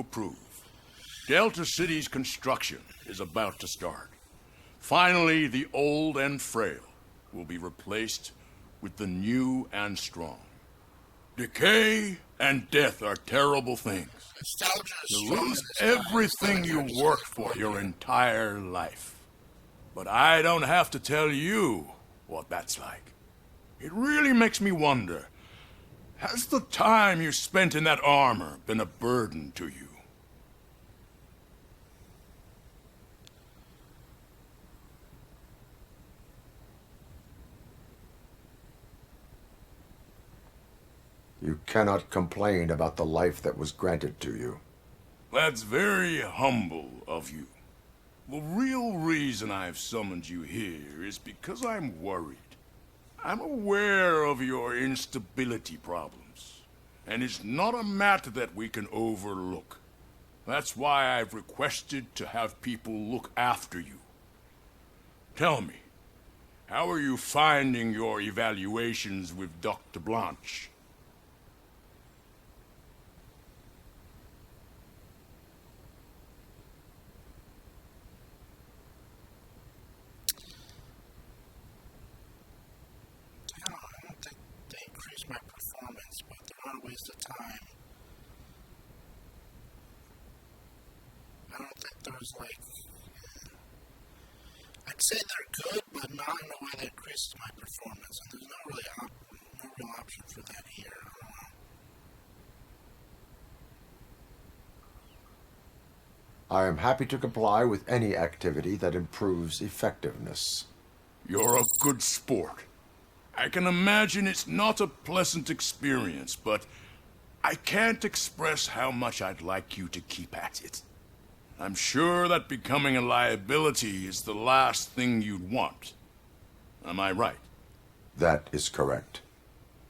approve. Delta City's construction is about to start. Finally, the old and frail will be replaced with the new and strong. Decay and death are terrible things. You lose everything you worked for your entire life. But I don't have to tell you what that's like. It really makes me wonder, has the time you spent in that armor been a burden to you? You cannot complain about the life that was granted to you. That's very humble of you. The real reason I've summoned you here is because I'm worried. I'm aware of your instability problems, and it's not a matter that we can overlook. That's why I've requested to have people look after you. Tell me, how are you finding your evaluations with Dr. Blanche? My performance, but they're not a waste of time. I don't think there's I'd say they're good, but not in a way that increases my performance, and there's no real option for that here. I don't know. I am happy to comply with any activity that improves effectiveness. You're a good sport. I can imagine it's not a pleasant experience, but I can't express how much I'd like you to keep at it. I'm sure that becoming a liability is the last thing you'd want. Am I right? That is correct.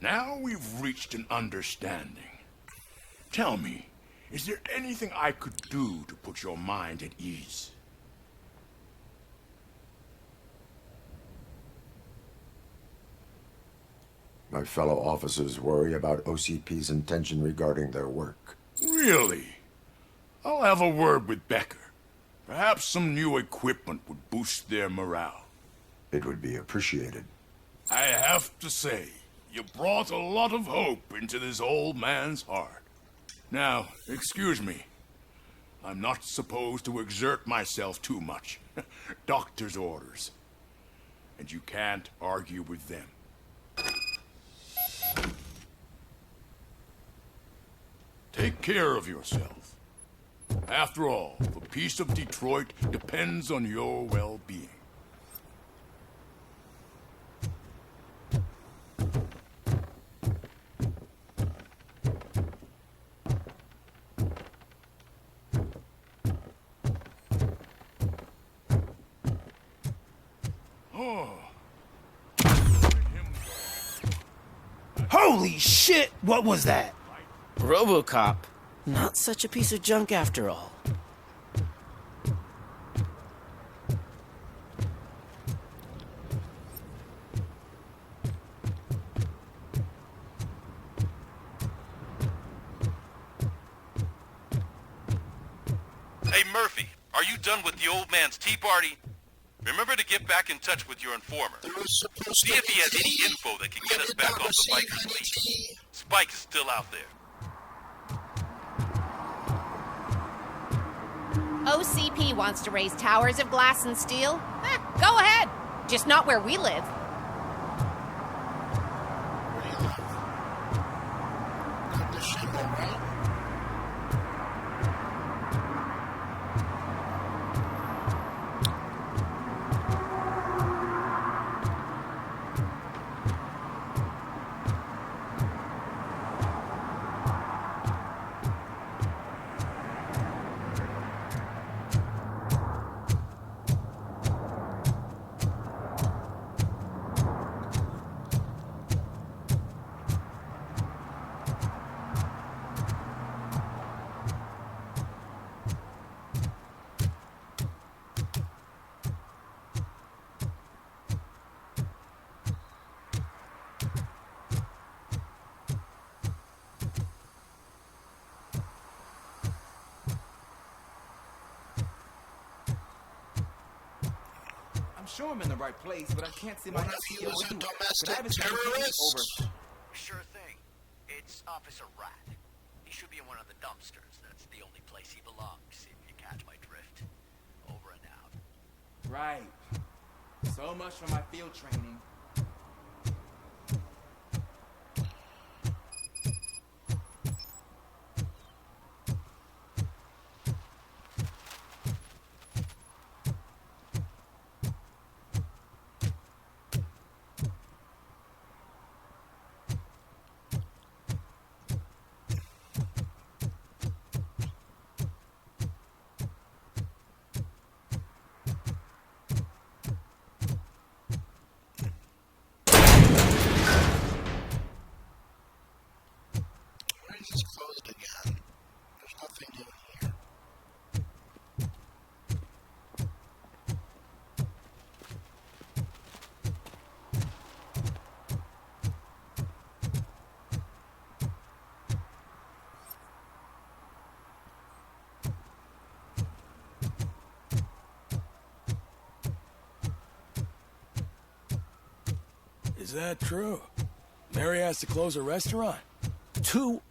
Now we've reached an understanding. Tell me, is there anything I could do to put your mind at ease? My fellow officers worry about OCP's intention regarding their work. Really? I'll have a word with Becker. Perhaps some new equipment would boost their morale. It would be appreciated. I have to say, you brought a lot of hope into this old man's heart. Now, excuse me. I'm not supposed to exert myself too much. Doctor's orders. And you can't argue with them. Take care of yourself. After all, the peace of Detroit depends on your well-being. Holy shit! What was that? RoboCop. Not such a piece of junk after all. Hey Murphy, are you done with the old man's tea party? Remember to get back in touch with your informer. See if he has any info that can get us back off the biker's lead. Spike is still out there. OCP wants to raise towers of glass and steel. Go ahead. Just not where we live. Where do you live? Got this shit all right? sure I'm in the right place, but I can't see my... What if he was a domestic Over. terrorist? Sure thing. It's Officer Rat. He should be in one of the dumpsters. That's the only place he belongs, if you catch my drift. Over and out. Right. So much for my field training. It's closed again. There's nothing in here. Is that true? Mary has to close a restaurant? 2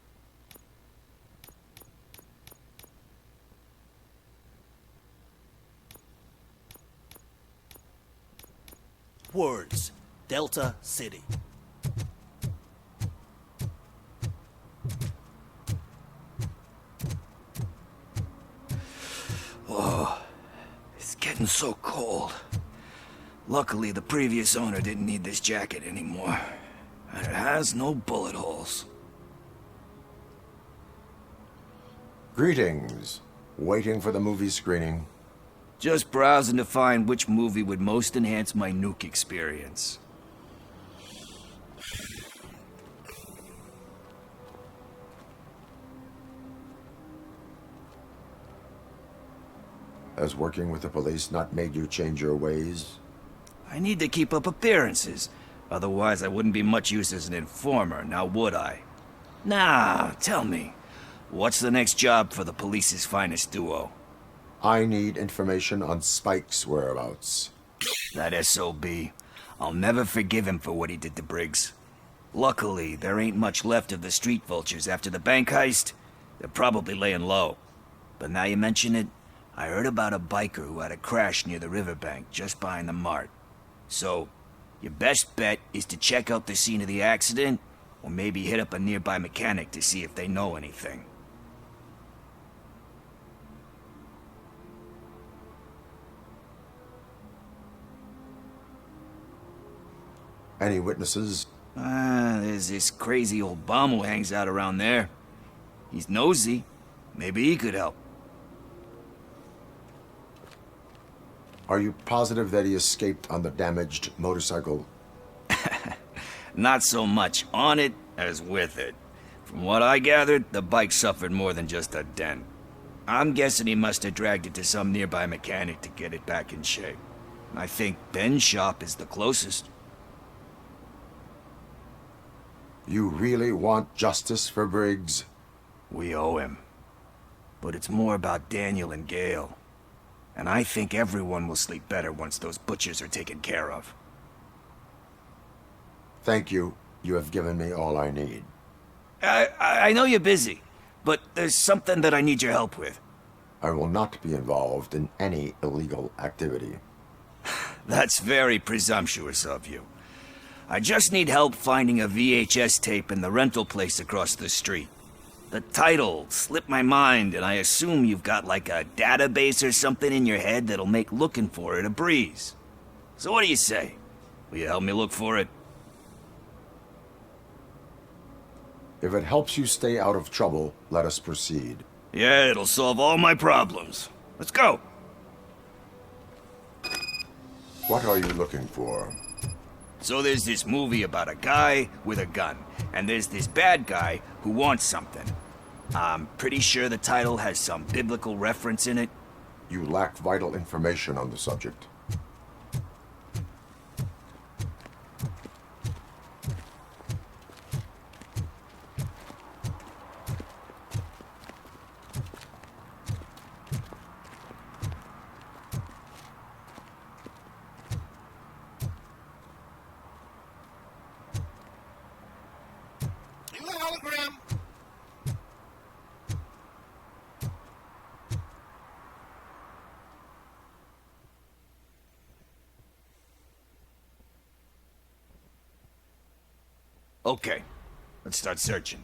words. Delta City. Oh, it's getting so cold. Luckily, the previous owner didn't need this jacket anymore. And it has no bullet holes. Greetings. Waiting for the movie screening. Just browsing to find which movie would most enhance my nuke experience. Has working with the police not made you change your ways? I need to keep up appearances. Otherwise, I wouldn't be much use as an informer, now would I? Now, tell me, what's the next job for the police's finest duo? I need information on Spike's whereabouts. That SOB. I'll never forgive him for what he did to Briggs. Luckily, there ain't much left of the street vultures after the bank heist. They're probably laying low. But now you mention it, I heard about a biker who had a crash near the riverbank just behind the mart. So, your best bet is to check out the scene of the accident, or maybe hit up a nearby mechanic to see if they know anything. Any witnesses? There's this crazy old bum who hangs out around there. He's nosy. Maybe he could help. Are you positive that he escaped on the damaged motorcycle? Not so much on it as with it. From what I gathered, the bike suffered more than just a dent. I'm guessing he must have dragged it to some nearby mechanic to get it back in shape. I think Ben's shop is the closest. You really want justice for Briggs? We owe him. But it's more about Daniel and Gale. And I think everyone will sleep better once those butchers are taken care of. Thank you. You have given me all I need. I know you're busy, but there's something that I need your help with. I will not be involved in any illegal activity. That's very presumptuous of you. I just need help finding a VHS tape in the rental place across the street. The title slipped my mind, and I assume you've got like a database or something in your head that'll make looking for it a breeze. So what do you say? Will you help me look for it? If it helps you stay out of trouble, let us proceed. Yeah, it'll solve all my problems. Let's go. What are you looking for? So there's this movie about a guy with a gun, and there's this bad guy who wants something. I'm pretty sure the title has some biblical reference in it. You lack vital information on the subject. Okay, let's start searching.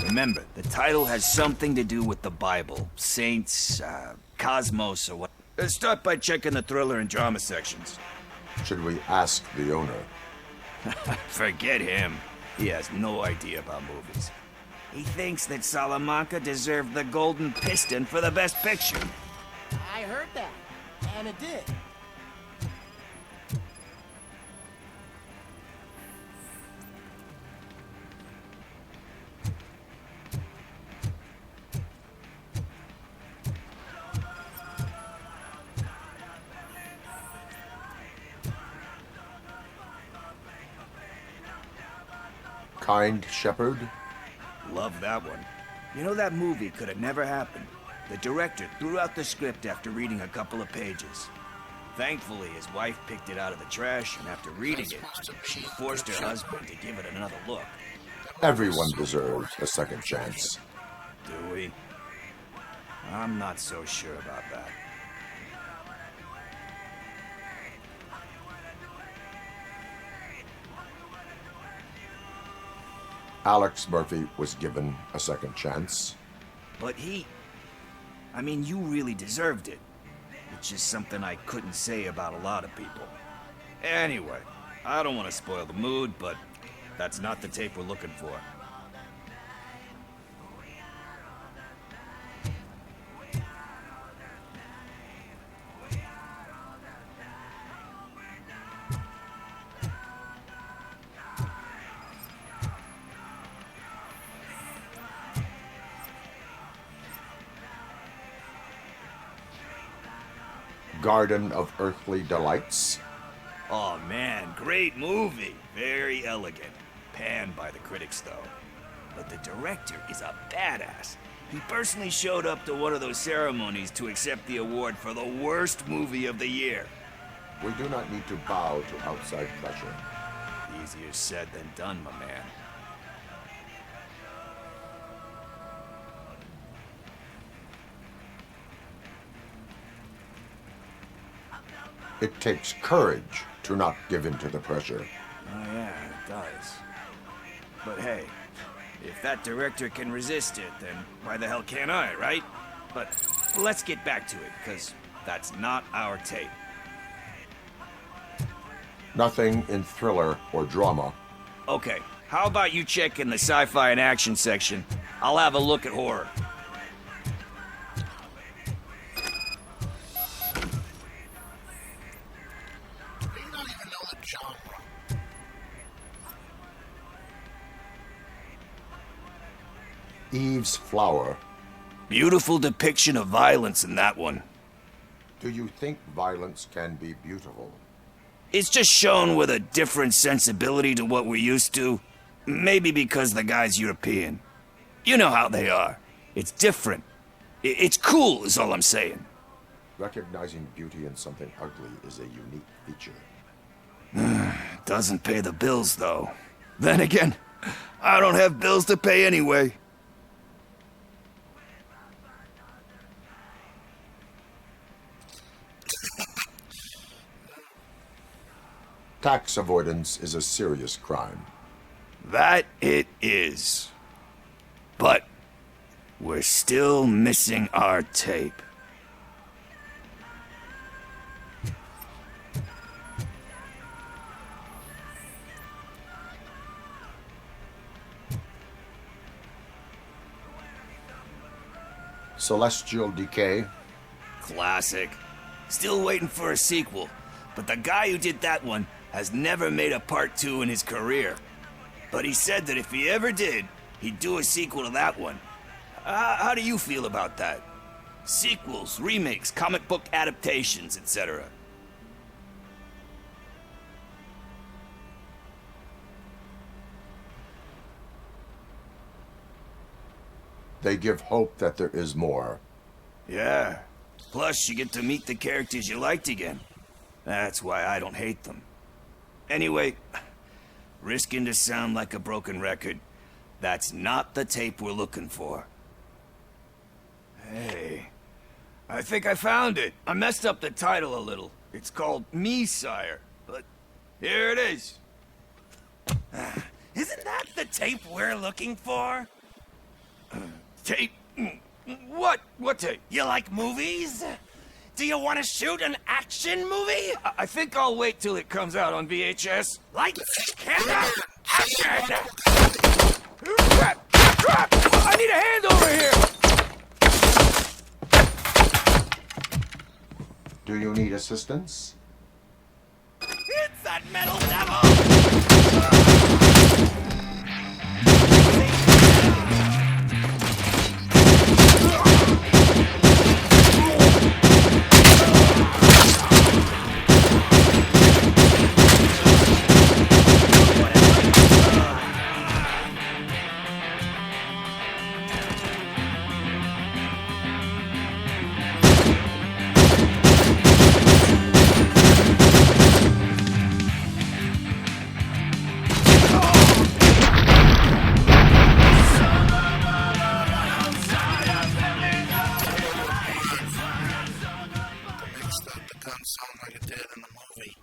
Remember, the title has something to do with the Bible, saints, cosmos, or what. Let's start by checking the thriller and drama sections. Should we ask the owner? Forget him. He has no idea about movies. He thinks that Salamanca deserved the Golden Piston for the Best Picture. I heard that, and it did. Kind Shepherd? Love that one. You know, that movie could have never happened. The director threw out the script after reading a couple of pages. Thankfully, his wife picked it out of the trash, and after reading it, she forced her husband to give it another look. Everyone deserves a second chance. Do we? I'm not so sure about that. Alex Murphy was given a second chance. But I mean, you really deserved it. Which is something I couldn't say about a lot of people. Anyway, I don't want to spoil the mood, but that's not the tape we're looking for. Garden of Earthly Delights. Oh man, great movie. Very elegant. Panned by the critics though. But the director is a badass. He personally showed up to one of those ceremonies to accept the award for the worst movie of the year. We do not need to bow to outside pressure. Easier said than done, my man. It takes courage to not give in to the pressure. Oh yeah, it does. But hey, if that director can resist it, then why the hell can't I, right? But let's get back to it, because that's not our tape. Nothing in thriller or drama. Okay, how about you check in the sci-fi and action section? I'll have a look at horror. Eve's Flower. Beautiful depiction of violence in that one. Do you think violence can be beautiful? It's just shown with a different sensibility to what we're used to. Maybe because the guy's European. You know how they are. It's different. It's cool, is all I'm saying. Recognizing beauty in something ugly is a unique feature. Doesn't pay the bills, though. Then again, I don't have bills to pay anyway. Tax avoidance is a serious crime. That it is. But we're still missing our tape. Celestial Decay. Classic. Still waiting for a sequel, but the guy who did that one has never made a part 2 in his career. But he said that if he ever did, he'd do a sequel to that one. How do you feel about that? Sequels, remakes, comic book adaptations, etc. They give hope that there is more. Yeah. Plus, you get to meet the characters you liked again. That's why I don't hate them. Anyway, risking to sound like a broken record, that's not the tape we're looking for. Hey, I think I found it. I messed up the title a little. It's called Me, Sire, but here it is. Isn't that the tape we're looking for? Tape? What? What tape? You like movies? Do you want to shoot an action movie? I think I'll wait till it comes out on VHS. Lights, camera, action! Crap! Crap! I need a hand over here! Do you need assistance? It's that metal devil! Mixed up, the gun sound like it did in the movie.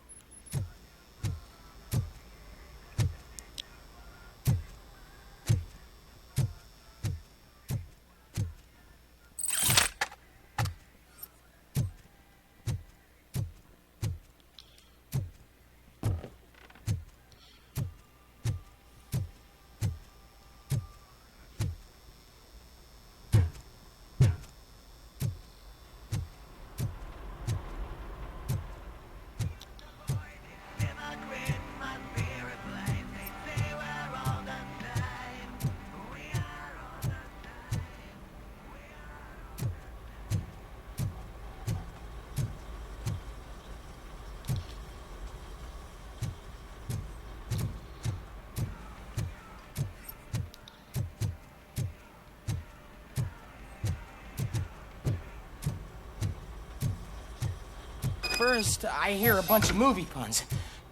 First, I hear a bunch of movie puns,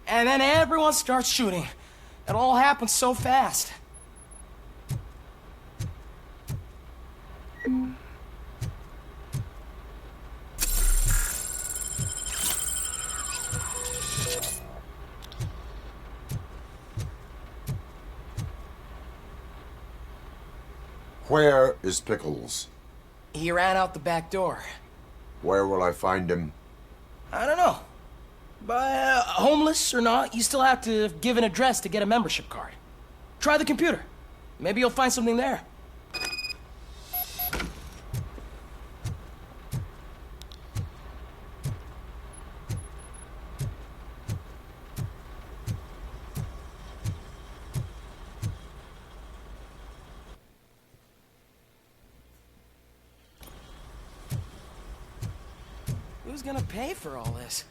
and then everyone starts shooting. It all happens so fast. Where is Pickles? He ran out the back door. Where will I find him? I don't know. But homeless or not, you still have to give an address to get a membership card. Try the computer. Maybe you'll find something there. Who's gonna pay for all this?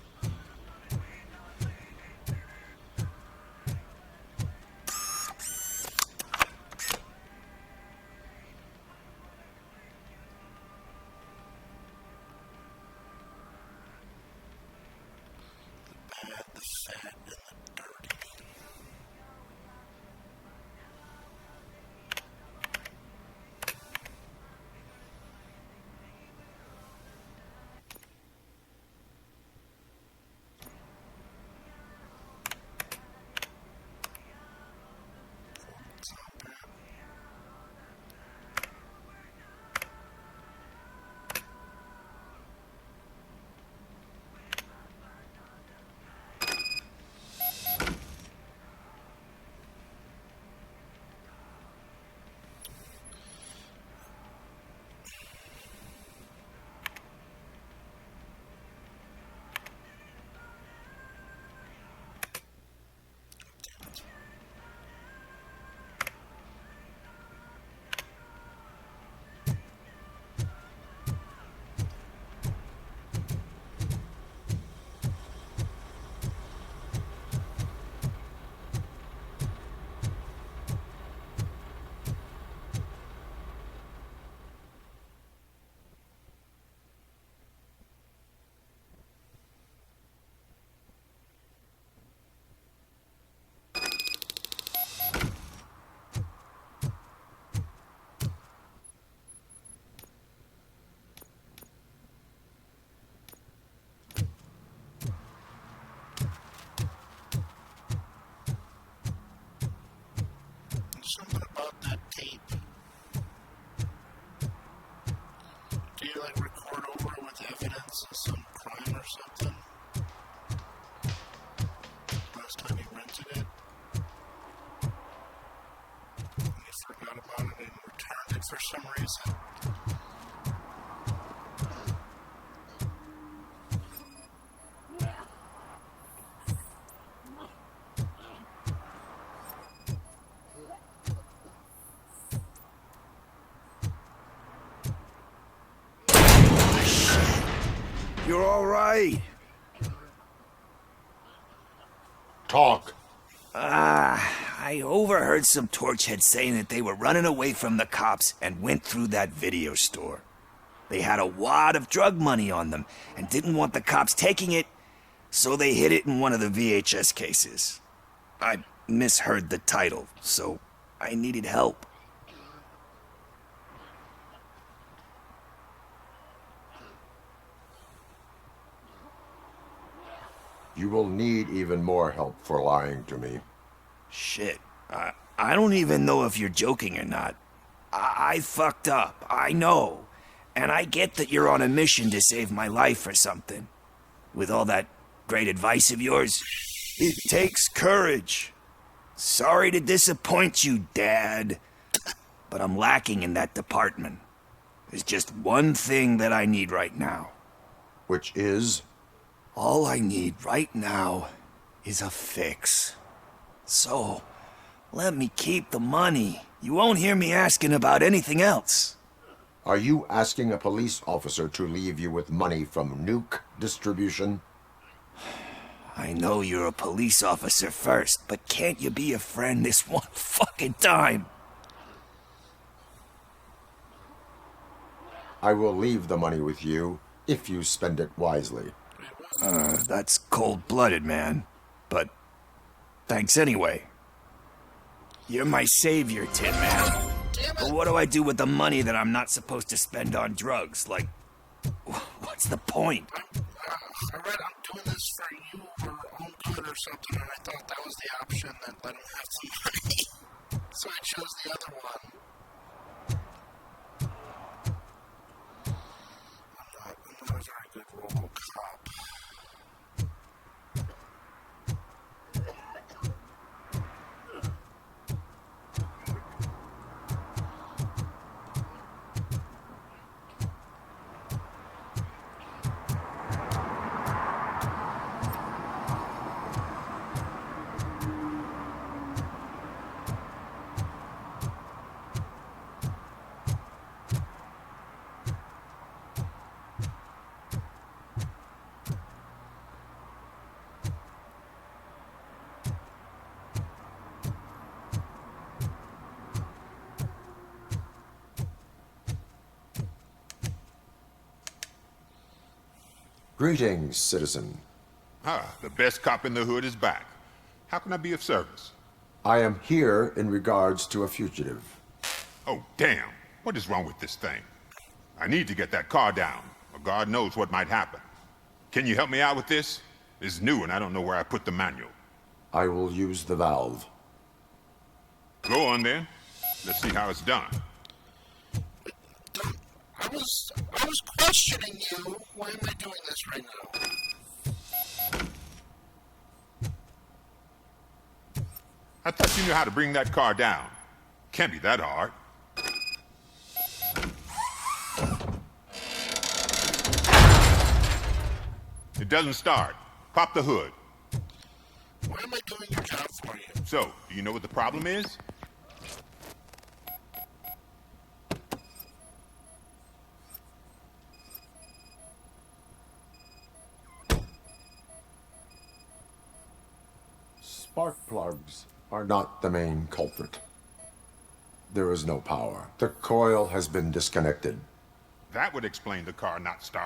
The fat, and the dirty. tape? Do you like record over it with evidence of some crime or something? Last time you rented it? And you forgot about it and returned it for some reason? You're all right. Talk. I overheard some torchheads saying that they were running away from the cops and went through that video store. They had a wad of drug money on them and didn't want the cops taking it, so they hid it in one of the VHS cases. I misheard the title, so I needed help. You will need even more help for lying to me. Shit. I don't even know if you're joking or not. I fucked up, I know. And I get that you're on a mission to save my life or something. With all that great advice of yours, it takes courage. Sorry to disappoint you, Dad. But I'm lacking in that department. There's just one thing that I need right now. Which is? All I need right now is a fix. So, let me keep the money. You won't hear me asking about anything else. Are you asking a police officer to leave you with money from nuke distribution? I know you're a police officer first, but can't you be a friend this one fucking time? I will leave the money with you if you spend it wisely. That's cold-blooded, man. But thanks anyway. You're my savior, Tin Man. But what do I do with the money that I'm not supposed to spend on drugs? Like, what's the point? I read I'm doing this for you for your own good or something, and I thought that was the option that let him have some money. So I chose the other one. I'm not a very good RoboCop. Greetings, citizen. The best cop in the hood is back. How can I be of service? I am here in regards to a fugitive. Oh, damn. What is wrong with this thing? I need to get that car down, or God knows what might happen. Can you help me out with this? It's new and I don't know where I put the manual. I will use the valve. Go on then. Let's see how it's done. I was questioning you. Why am I doing this right now? I thought you knew how to bring that car down. Can't be that hard. It doesn't start. Pop the hood. Why am I doing your job for you? So, do you know what the problem is? Spark plugs are not the main culprit. There is no power. The coil has been disconnected. That would explain the car not starting.